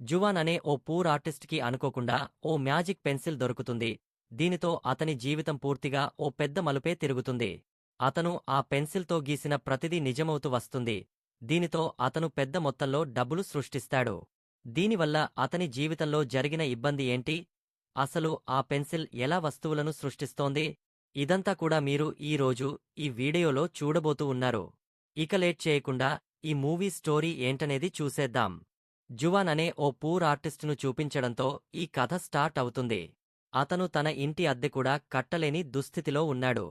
Juan అనే ఓ poor ఆర్టిస్ట్కి అనుకోకుండా ఓ మ్యాజిక్ పెన్సిల్ దొరుకుతుంది. దీనితో అతని జీవితం పూర్తిగా ఓ పెద్ద మలుపే తిరుగుతుంది. అతను ఆ పెన్సిల్తో గీసిన ప్రతిదీ నిజమవుతూ వస్తుంది. దీనితో అతను పెద్ద మొత్తంలో డబ్బులు సృష్టిస్తాడు. దీనివల్ల అతని జీవితంలో జరిగిన ఇబ్బంది ఏంటి? అసలు ఆ పెన్సిల్ ఎలా వస్తువులను సృష్టిస్తోంది? ఇదంతా కూడా మీరు ఈ వీడియోలో చూడబోతూ ఉన్నారు. ఇక లేట్ చేయకుండా ఈ మూవీ స్టోరీ ఏంటనేది చూసేద్దాం. జువాన్ అనే ఓ పూర్ ఆర్టిస్టును చూపించడంతో ఈ కథ స్టార్ట్ అవుతుంది. అతను తన ఇంటి అద్దె కూడా కట్టలేని దుస్థితిలో ఉన్నాడు.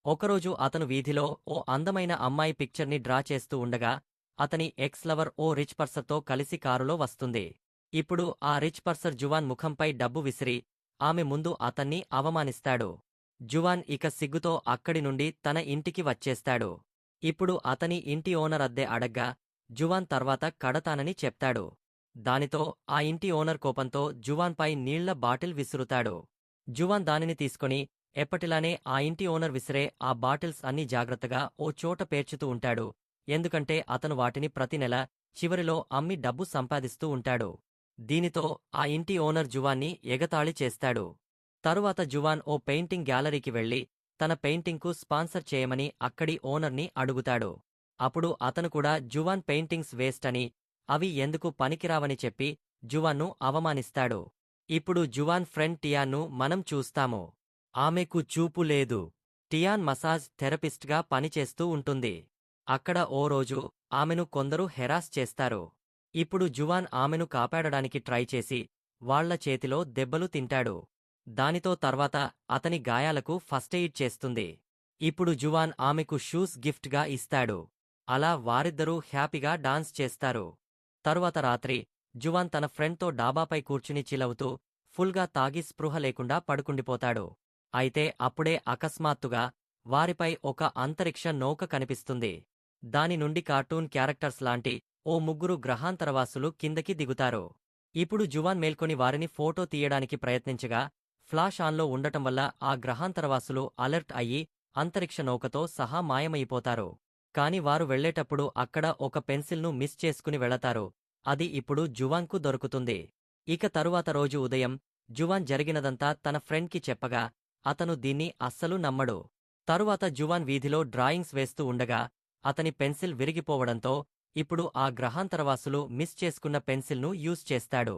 ఒకరోజు అతను వీధిలో ఓ అందమైన అమ్మాయి పిక్చర్ని డ్రా చేస్తూ ఉండగా అతని ఎక్స్ లవర్ ఓ రిచ్ పర్సన్తో కలిసి కారులో వస్తుంది. ఇప్పుడు ఆ రిచ్ పర్సన్ జువాన్ ముఖంపై డబ్బు విసిరి ఆమె ముందు అతన్ని అవమానిస్తాడు. జువాన్ ఇక సిగ్గుతో అక్కడి నుండి తన ఇంటికి వచ్చేస్తాడు. ఇప్పుడు అతని ఇంటి ఓనర్ అద్దె అడగ్గా జువాన్ తర్వాత కడతానని చెప్తాడు. దానితో ఆ ఇంటి ఓనర్ కోపంతో జువాన్పై నీళ్ల బాటిల్ విసురుతాడు. జువాన్ దానిని తీసుకొని ఎప్పటిలానే ఆ ఇంటి ఓనర్ విసిరే ఆ బాటిల్స్ అన్నీ జాగ్రత్తగా ఓ చోట పేర్చుతూ ఉంటాడు. ఎందుకంటే అతను వాటిని ప్రతి నెల చివరిలో అమ్మి డబ్బు సంపాదిస్తూ ఉంటాడు. దీనితో ఆ ఇంటి ఓనర్ జువాన్ని ఎగతాళి చేస్తాడు. తరువాత జువాన్ ఓ పెయింటింగ్ గ్యాలరీకి వెళ్లి తన పెయింటింగ్కు స్పాన్సర్ చేయమని అక్కడి ఓనర్ని అడుగుతాడు. అప్పుడు అతను కూడా జువాన్ పెయింటింగ్స్ వేస్ట్ అని, అవి ఎందుకు పనికిరావని చెప్పి జువాన్ను అవమానిస్తాడు. ఇప్పుడు జువాన్ ఫ్రెండ్ టియాన్ను మనం చూస్తాము. ఆమెకు చూపు లేదు. టియాన్ మసాజ్ థెరపిస్ట్గా పనిచేస్తూ ఉంటుంది. అక్కడ ఓ రోజు ఆమెను కొందరు హెరాస్ చేస్తారు. ఇప్పుడు జువాన్ ఆమెను కాపాడడానికి ట్రై చేసి వాళ్ల చేతిలో దెబ్బలు తింటాడు. దానితో తర్వాత అతని గాయాలకు ఫస్టెయిడ్ చేస్తుంది. ఇప్పుడు జువాన్ ఆమెకు షూస్ గిఫ్ట్గా ఇస్తాడు. అలా వారిద్దరూ హ్యాపీగా డాన్స్ చేస్తారు. తరువాత రాత్రి జువాన్ తన ఫ్రెండ్తో డాబాపై కూర్చుని చిలవుతూ ఫుల్గా తాగి స్పృహ లేకుండా పడుకుండిపోతాడు. అయితే అప్పుడే అకస్మాత్తుగా వారిపై ఒక అంతరిక్ష నౌక కనిపిస్తుంది. దాని నుండి కార్టూన్ క్యారెక్టర్స్ లాంటి ఓ ముగ్గురు గ్రహాంతరవాసులు కిందకి దిగుతారు. ఇప్పుడు జువాన్ మేల్కొని వారిని ఫోటో తీయడానికి ప్రయత్నించగా ఫ్లాష్ ఆన్లో ఉండటం వల్ల ఆ గ్రహాంతరవాసులు అలర్ట్ అయ్యి అంతరిక్ష నౌకతో సహా మాయమైపోతారు. కాని వారు వెళ్లేటప్పుడు అక్కడ ఒక పెన్సిల్ను మిస్ చేసుకుని వెళతారు. అది ఇప్పుడు జువాన్కు దొరుకుతుంది. ఇక తరువాత రోజు ఉదయం జువాన్ జరిగినదంతా తన ఫ్రెండ్కి చెప్పగా అతను దీన్ని అస్సలు నమ్మడు. తరువాత జువాన్ వీధిలో డ్రాయింగ్స్ వేస్తూ ఉండగా అతని పెన్సిల్ విరిగిపోవడంతో ఇప్పుడు ఆ గ్రహాంతరవాసులు మిస్ చేసుకున్న పెన్సిల్ను యూజ్ చేస్తాడు.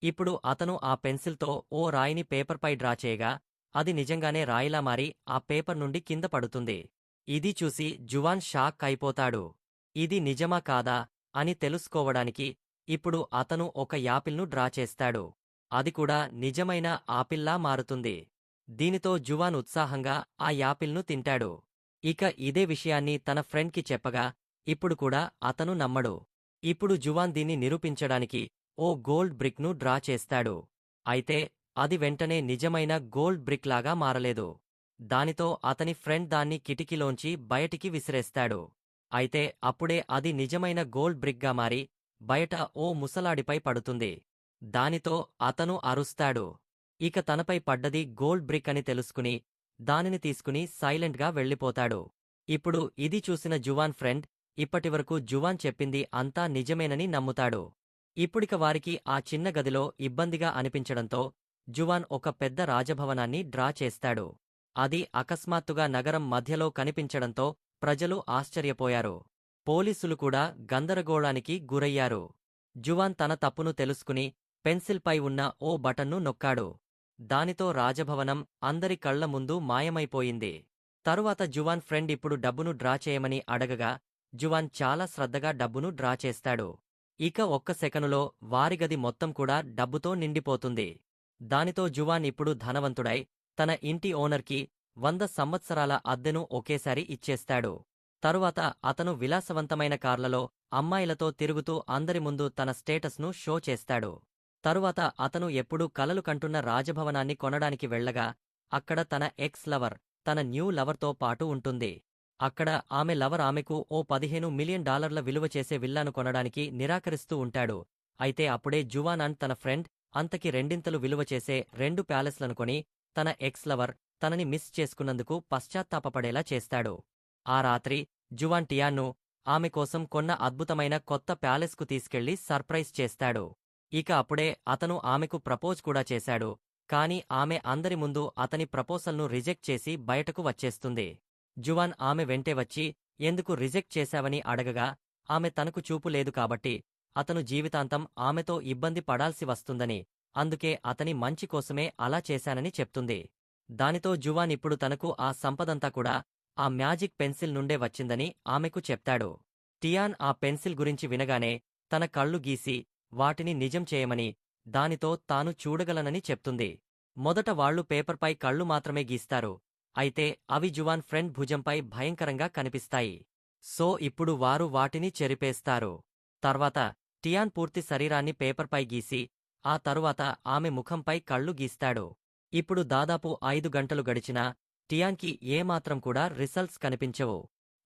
ఇప్పుడు అతను ఆ పెన్సిల్తో ఓ రాయిని పేపర్పై డ్రా చేయగా అది నిజంగానే రాయిలా మారి ఆ పేపర్ నుండి కింద పడుతుంది. ఇది చూసి జువాన్ షాక్ అయిపోతాడు. ఇది నిజమా కాదా అని తెలుసుకోవడానికి ఇప్పుడు అతను ఒక యాపిల్ను డ్రా చేస్తాడు. అది కూడా నిజమైన ఆపిల్లా మారుతుంది. దీనితో జువాన్ ఉత్సాహంగా ఆ యాపిల్ను తింటాడు. ఇక ఇదే విషయాన్ని తన ఫ్రెండ్కి చెప్పగా ఇప్పుడు కూడా అతను నమ్మడు. ఇప్పుడు జువాన్ దీన్ని నిరూపించడానికి ఓ గోల్డ్ బ్రిక్ను డ్రా చేస్తాడు. అయితే అది వెంటనే నిజమైన గోల్డ్ బ్రిక్ లాగా మారలేదు. దానితో అతని ఫ్రెండ్ దాన్ని కిటికీలోంచి బయటికి విసిరేస్తాడు. అయితే అప్పుడే అది నిజమైన గోల్డ్ బ్రిక్గా మారి బయట ఓ ముసలాడిపై పడుతుంది. దానితో అతను అరుస్తాడు. ఇక తనపై పడ్డది గోల్డ్ బ్రిక్ అని తెలుసుకుని దానిని తీసుకుని సైలెంట్గా వెళ్ళిపోతాడు. ఇప్పుడు ఇది చూసిన జువాన్ ఫ్రెండ్ ఇప్పటివరకు జువాన్ చెప్పింది అంతా నిజమేనని నమ్ముతాడు. ఇప్పుడిక వారికి ఆ చిన్న గదిలో ఇబ్బందిగా అనిపించడంతో జువాన్ ఒక పెద్ద రాజభవనాన్ని డ్రా చేస్తాడు. అది అకస్మాత్తుగా నగరం మధ్యలో కనిపించడంతో ప్రజలు ఆశ్చర్యపోయారు. పోలీసులు కూడా గందరగోళానికి గురయ్యారు. జువాన్ తన తప్పును తెలుసుకుని పెన్సిల్పై ఉన్న ఓ బటన్ను నొక్కాడు. దానితో రాజభవనం అందరి కళ్ల ముందు మాయమైపోయింది. తరువాత జువాన్ ఫ్రెండ్ ఇప్పుడు డబ్బును డ్రా చేయమని అడగగా జువాన్ చాలా శ్రద్ధగా డబ్బును డ్రా చేస్తాడు. ఇక ఒక్క సెకనులో వారి గది మొత్తం కూడా డబ్బుతో నిండిపోతుంది. దానితో జువాన్ ఇప్పుడు ధనవంతుడై తన ఇంటి ఓనర్కి 100 సంవత్సరాల అద్దెను ఒకేసారి ఇచ్చేస్తాడు. తరువాత అతను విలాసవంతమైన కార్లలో అమ్మాయిలతో తిరుగుతూ అందరి ముందు తన స్టేటస్ను షో చేస్తాడు. తరువాత అతను ఎప్పుడూ కలలు కంటున్న రాజభవనాన్ని కొనడానికి వెళ్లగా అక్కడ తన ఎక్స్ లవర్ తన న్యూ లవర్తో పాటు ఉంటుంది. అక్కడ ఆమె లవర్ ఆమెకు ఓ $15 మిలియన్ విలువ చేసే విల్లాను కొనడానికి నిరాకరిస్తూ ఉంటాడు. అయితే అప్పుడే జువాన్ అండ్ తన ఫ్రెండ్ అంతకి రెండింతలు విలువ చేసే 2 ప్యాలెస్లను కొని తన ఎక్స్ లవర్ తనని మిస్ చేసుకున్నందుకు పశ్చాత్తాపపడేలా చేస్తాడు. ఆ రాత్రి జువాన్ టియాన్ను ఆమె కోసం కొన్న అద్భుతమైన కొత్త ప్యాలెస్కు తీసుకెళ్లి సర్ప్రైజ్ చేస్తాడు. ఇక అప్పుడే అతను ఆమెకు ప్రపోజ్ కూడా చేశాడు. కాని ఆమె అందరి ముందు అతని ప్రపోజల్ను రిజెక్ట్ చేసి బయటకు వచ్చేస్తుంది. జువాన్ ఆమె వెంటే వచ్చి ఎందుకు రిజెక్ట్ చేశావని అడగగా ఆమె తనకు చూపు లేదు కాబట్టి అతను జీవితాంతం ఆమెతో ఇబ్బంది పడాల్సి వస్తుందని, అందుకే అతని మంచి కోసమే అలా చేశానని చెప్తుంది. దానితో జువాన్ ఇప్పుడు తనకు ఆ సంపదంతా కూడా ఆ మ్యాజిక్ పెన్సిల్ నుండే వచ్చిందని ఆమెకు చెప్తాడు. టియాన్ ఆ పెన్సిల్ గురించి వినగానే తన కళ్ళు గీసి వాటిని నిజం చేయమని, దానితో తాను చూడగలనని చెప్తుంది. మొదట వాళ్లు పేపర్పై కళ్ళు మాత్రమే గీస్తారు. అయితే అవి జువాన్ ఫ్రెండ్ భుజంపై భయంకరంగా కనిపిస్తాయి. సో ఇప్పుడు వారు వాటిని చెరిపేస్తారు. తర్వాత టియాన్ పూర్తి శరీరాన్ని పేపర్పై గీసి ఆ తరువాత ఆమె ముఖంపై కళ్ళు గీస్తాడు. ఇప్పుడు దాదాపు 5 గంటలు గడిచినా టియాన్కి ఏమాత్రం కూడా రిజల్ట్స్ కనిపించవు.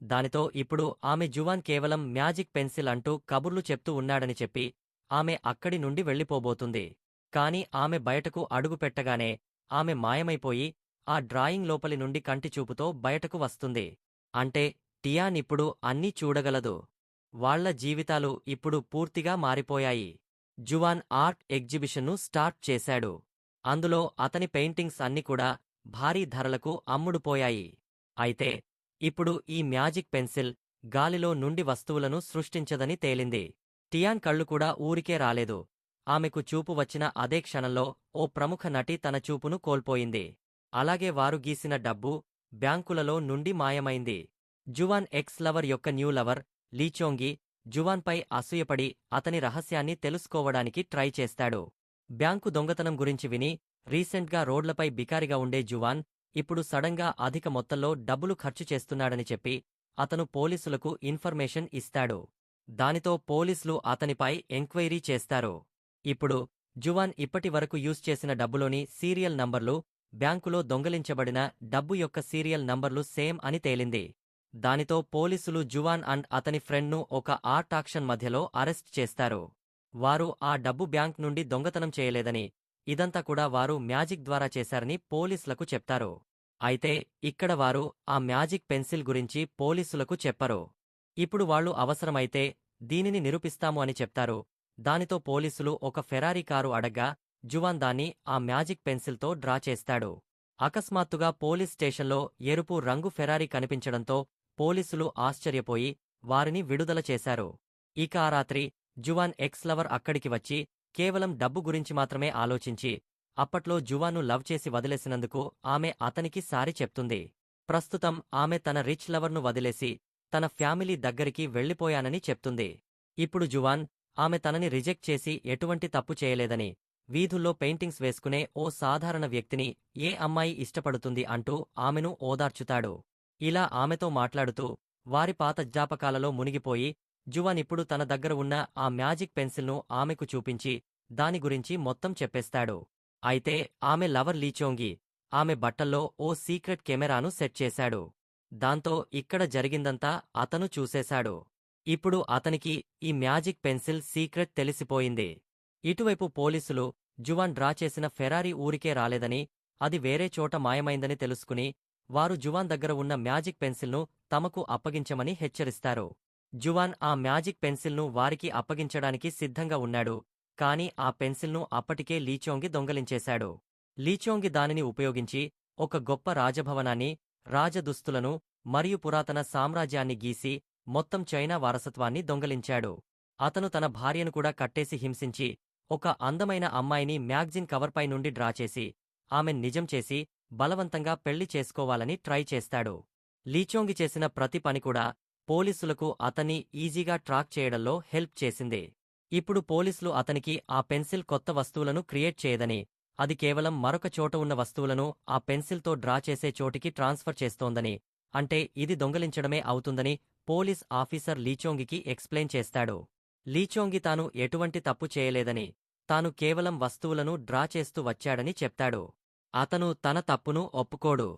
దానితో ఇప్పుడు ఆమె జువాన్ కేవలం మ్యాజిక్ పెన్సిల్ అంటూ కబుర్లు చెప్తూ ఉన్నాడని చెప్పి ఆమె అక్కడి నుండి వెళ్ళిపోబోతుంది. కాని ఆమె బయటకు అడుగుపెట్టగానే ఆమె మాయమైపోయి ఆ డ్రాయింగ్ లోపలి నుండి కంటిచూపుతో బయటకు వస్తుంది. అంటే టియాన్ ఇప్పుడు అన్నీ చూడగలదు. వాళ్ల జీవితాలు ఇప్పుడు పూర్తిగా మారిపోయాయి. జువాన్ ఆర్ట్ ఎగ్జిబిషన్ను స్టార్ట్ చేశాడు. అందులో అతని పెయింటింగ్స్ అన్ని కూడా భారీ ధరలకు అమ్ముడుపోయాయి. అయితే ఇప్పుడు ఈ మ్యాజిక్ పెన్సిల్ గాలిలో నుండి వస్తువులను సృష్టించదని తేలింది. టియాన్ కళ్ళు కూడా ఊరికే రాలేదు. ఆమెకు చూపు వచ్చిన అదే క్షణంలో ఓ ప్రముఖ నటి తన చూపును కోల్పోయింది. అలాగే వారు గీసిన డబ్బు బ్యాంకులలో నుండి మాయమైంది. జువాన్ ఎక్స్ లవర్ యొక్క న్యూ లవర్ లీచోంగి జువాన్పై అసూయపడి అతని రహస్యాన్ని తెలుసుకోవడానికి ట్రై చేస్తాడు. బ్యాంకు దొంగతనం గురించి విని రీసెంట్గా రోడ్లపై బికారిగా ఉండే జువాన్ ఇప్పుడు సడన్గా అధిక మొత్తంలో డబ్బులు ఖర్చు చేస్తున్నాడని చెప్పి అతను పోలీసులకు ఇన్ఫర్మేషన్ ఇస్తాడు. దానితో పోలీసులు అతనిపై ఎంక్వైరీ చేస్తారు. ఇప్పుడు జువాన్ ఇప్పటి వరకు యూజ్ చేసిన డబ్బులోని సీరియల్ నంబర్లు బ్యాంకులో దొంగలించబడిన డబ్బు యొక్క సీరియల్ నంబర్లు సేమ్ అని తేలింది. దానితో పోలీసులు జువాన్ అండ్ అతని ఫ్రెండ్ను ఒక ఆర్ట్ ఆక్షన్ మధ్యలో అరెస్ట్ చేస్తారు. వారు ఆ డబ్బు బ్యాంక్ నుండి దొంగతనం చేయలేదని, ఇదంతా కూడా వారు మ్యాజిక్ ద్వారా చేశారని పోలీసులకు చెప్తారు. అయితే ఇక్కడ వారు ఆ మ్యాజిక్ పెన్సిల్ గురించి పోలీసులకు చెప్పరు. ఇప్పుడు వాళ్లు అవసరమైతే దీనిని నిరూపిస్తాము అని చెప్తారు. దానితో పోలీసులు ఒక ఫెరారీ కారు అడగ్గా జువాన్ దాన్ని ఆ మ్యాజిక్ పెన్సిల్తో డ్రా చేస్తాడు. అకస్మాత్తుగా పోలీస్ స్టేషన్లో ఎరుపు రంగు ఫెరారీ కనిపించడంతో పోలీసులు ఆశ్చర్యపోయి వారిని విడుదల చేశారు. ఇక ఆ రాత్రి జువాన్ ఎక్స్ లవర్ అక్కడికి వచ్చి కేవలం డబ్బు గురించి మాత్రమే ఆలోచించి అప్పట్లో జువాన్ను లవ్ చేసి వదిలేసినందుకు ఆమె అతనికి సారీ చెప్తుంది. ప్రస్తుతం ఆమె తన రిచ్ లవర్ను వదిలేసి తన ఫ్యామిలీ దగ్గరికి వెళ్లిపోయానని చెప్తుంది. ఇప్పుడు జువాన్ ఆమె తనని రిజెక్ట్ చేసి ఎటువంటి తప్పు చేయలేదని, వీధుల్లో పెయింటింగ్స్ వేసుకునే ఓ సాధారణ వ్యక్తిని ఏ అమ్మాయి ఇష్టపడుతుంది అంటూ ఆమెను ఓదార్చుతాడు. ఇలా ఆమెతో మాట్లాడుతూ వారి పాత జ్ఞాపకాలలో మునిగిపోయి జువాన్ ఇప్పుడు తన దగ్గర ఉన్న ఆ మ్యాజిక్ పెన్సిల్ను ఆమెకు చూపించి దాని గురించి మొత్తం చెప్పేస్తాడు. అయితే ఆమె లవర్ లీచోంగి ఆమె బట్టల్లో ఓ సీక్రెట్ కెమెరాను సెట్ చేశాడు. దాంతో ఇక్కడ జరిగిందంతా అతను చూసేశాడు. ఇప్పుడు అతనికి ఈ మ్యాజిక్ పెన్సిల్ సీక్రెట్ తెలిసిపోయింది. ఇటువైపు పోలీసులు జువాన్ డ్రా చేసిన ఫెరారీ ఊరికే రాలేదని, అది వేరే చోట మాయమైందని తెలుసుకుని వారు జువాన్ దగ్గర ఉన్న మ్యాజిక్ పెన్సిల్ను తమకు అప్పగించమని హెచ్చరిస్తారు. జువాన్ ఆ మ్యాజిక్ పెన్సిల్ను వారికి అప్పగించడానికి సిద్ధంగా ఉన్నాడు. కాని ఆ పెన్సిల్ను అప్పటికే లీచోంగి దొంగలించేశాడు. లీచోంగి దానిని ఉపయోగించి ఒక గొప్ప రాజభవనాన్ని, రాజదుస్తులను మరియు పురాతన సామ్రాజ్యాన్ని గీసి మొత్తం చైనా వారసత్వాన్ని దొంగలించాడు. అతను తన భార్యను కూడా కట్టేసి హింసించి ఒక అందమైన అమ్మాయిని మ్యాగజిన్ కవర్పై నుండి డ్రా చేసి ఆమెన్ నిజం చేసి బలవంతంగా పెళ్లి చేసుకోవాలని ట్రై చేస్తాడు. లీచోంగి చేసిన ప్రతి పని కూడా పోలీసులకు అతన్ని ఈజీగా ట్రాక్ చేయడంలో హెల్ప్ చేసింది. ఇప్పుడు పోలీసులు అతనికి ఆ పెన్సిల్ కొత్త వస్తువులను క్రియేట్ చేయదని, అది కేవలం మరొక చోట ఉన్న వస్తువులను ఆ పెన్సిల్తో డ్రా చేసే చోటికి ట్రాన్స్ఫర్ చేస్తోందని, అంటే ఇది దొంగలించడమే అవుతుందని పోలీస్ ఆఫీసర్ లీచోంగికి ఎక్స్ప్లెయిన్ చేస్తాడు. లీచోంగి తాను ఎటువంటి తప్పు చేయలేదని, తాను కేవలం వస్తువులను డ్రా చేస్తూ వచ్చాడని చెప్తాడు. అతను తన తప్పును ఒప్పుకోడు.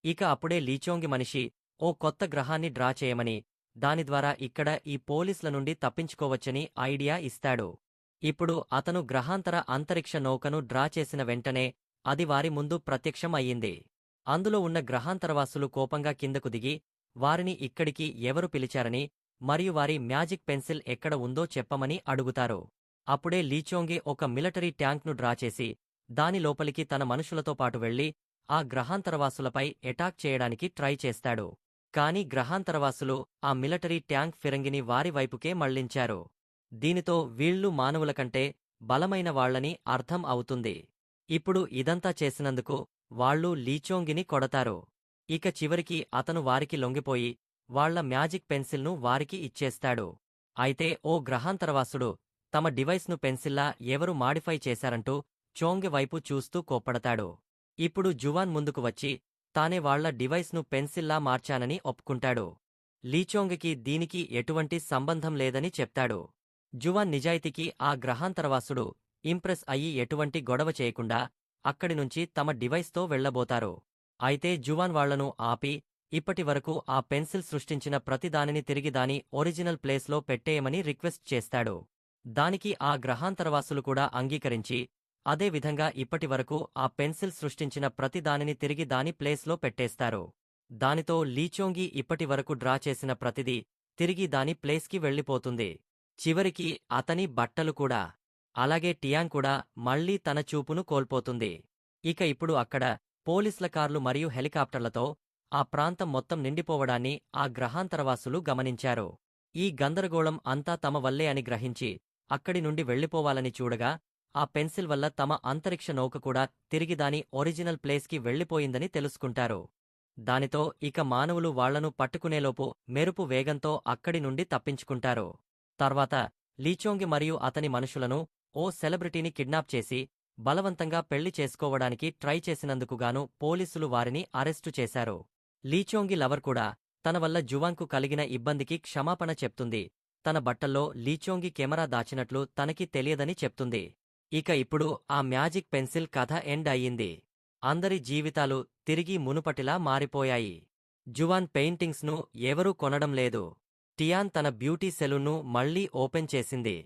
ఇక అప్పుడే లీచోంగి మనిషి ఓ కొత్త గ్రహాన్ని డ్రా చేయమని, దాని ద్వారా ఇక్కడ ఈ పోలీసుల నుండి తప్పించుకోవచ్చని ఐడియా ఇస్తాడు. ఇప్పుడు అతను గ్రహాంతర అంతరిక్ష నౌకను డ్రా చేసిన వెంటనే అది వారి ముందు ప్రత్యక్షం అయ్యింది. అందులో ఉన్న గ్రహాంతరవాసులు కోపంగా కిందకు దిగి వారిని ఇక్కడికి ఎవరు పిలిచారని మరియు వారి మ్యాజిక్ పెన్సిల్ ఎక్కడ ఉందో చెప్పమని అడుగుతారు. అప్పుడే లీచోంగి ఒక మిలిటరీ ట్యాంక్ను డ్రా చేసి దాని లోపలికి తన మనుషులతో పాటు వెళ్లి ఆ గ్రహాంతరవాసులపై ఎటాక్ చేయడానికి ట్రై చేస్తాడు. కాని గ్రహాంతరవాసులు ఆ మిలిటరీ ట్యాంక్ ఫిరంగిని వారి వైపుకే మళ్లించారు. దీనితో వీళ్ళు మానవుల కంటే బలమైన వాళ్లని అర్థం అవుతుంది. ఇప్పుడు ఇదంతా చేసినందుకు వాళ్ళు లీచోంగిని కొడతారు. ఇక చివరికి అతను వారికి లొంగిపోయి వాళ్ల మ్యాజిక్ పెన్సిల్ను వారికి ఇచ్చేస్తాడు. అయితే ఓ గ్రహాంతరవాసుడు తమ డివైస్ను పెన్సిల్లా ఎవరు మాడిఫై చేశారంటూ చోంగ్ వైపు చూస్తూ కోప్పడతాడు. ఇప్పుడు జువాన్ ముందుకు వచ్చి తానే వాళ్ల డివైస్ను పెన్సిల్లా మార్చానని ఒప్పుకుంటాడు. లీచోంగ్కి దీనికి ఎటువంటి సంబంధం లేదని చెప్తాడు. జువాన్ నిజాయితీకి ఆ గ్రహాంతరవాసుడు ఇంప్రెస్ అయ్యి ఎటువంటి గొడవ చేయకుండా అక్కడినుంచి తమ డివైస్తో వెళ్లబోతారు. అయితే జువాన్ వాళ్లను ఆపి ఇప్పటివరకు ఆ పెన్సిల్ సృష్టించిన ప్రతిదానిని తిరిగి దాని ఒరిజినల్ ప్లేస్లో పెట్టేయమని రిక్వెస్ట్ చేస్తాడు. దానికి ఆ గ్రహాంతరవాసులు కూడా అంగీకరించి అదే విధంగా ఇప్పటివరకు ఆ పెన్సిల్ సృష్టించిన ప్రతిదానిని తిరిగి దాని ప్లేస్లో పెట్టేస్తారు. దానితో లీచోంగి ఇప్పటివరకు డ్రా చేసిన ప్రతిదీ తిరిగి దాని ప్లేస్కి వెళ్లిపోతుంది. చివరికి అతని బట్టలు కూడా. అలాగే టియాంగ్ కూడా మళ్లీ తన చూపును కోల్పోతుంది. ఇక ఇప్పుడు అక్కడ పోలీసుల కార్లు మరియు హెలికాప్టర్లతో ఆ ప్రాంతం మొత్తం నిండిపోవడాన్ని ఆ గ్రహాంతరవాసులు గమనించారు. ఈ గందరగోళం అంతా తమ వల్లే అని గ్రహించి అక్కడి నుండి వెళ్లిపోవాలని చూడగా ఆ పెన్సిల్ వల్ల తమ అంతరిక్ష నౌక కూడా తిరిగి దాని ఒరిజినల్ ప్లేస్కి వెళ్లిపోయిందని తెలుసుకుంటారు. దానితో ఇక మానవులు వాళ్లను పట్టుకునేలోపు మెరుపు వేగంతో అక్కడి నుండి తప్పించుకుంటారు. తర్వాత లీచోంగి మరియు అతని మనుషులను ఓ సెలబ్రిటీని కిడ్నాప్ చేసి బలవంతంగా పెళ్లి చేసుకోవడానికి ట్రై చేసినందుకుగాను పోలీసులు వారిని అరెస్టు చేశారు. లీచోంగి లవర్ కూడా తన వల్ల జువాన్కు కలిగిన ఇబ్బందికి క్షమాపణ చెప్తుంది. తన బట్టల్లో లీచోంగి కెమెరా దాచినట్లు తనకి తెలియదని చెప్తుంది. ఇక ఇప్పుడు ఆ మ్యాజిక్ పెన్సిల్ కథ ఎండ్ అయ్యింది. అందరి జీవితాలు తిరిగి మునుపటిలా మారిపోయాయి. జువాన్ పెయింటింగ్స్ను ఎవరూ కొనడం లేదు. టియాన్ తన బ్యూటీ సెలూన్ను మళ్లీ ఓపెన్ చేసింది.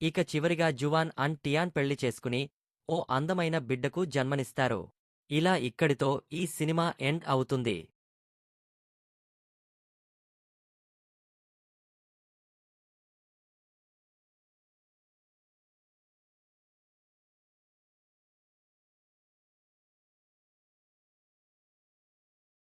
ఇక చివరిగా జువాన్ అండ్ టియాన్ పెళ్లి చేసుకుని ఓ అందమైన బిడ్డకు జన్మనిస్తారు. ఇలా ఇక్కడితో ఈ సినిమా ఎండ్ అవుతుంది.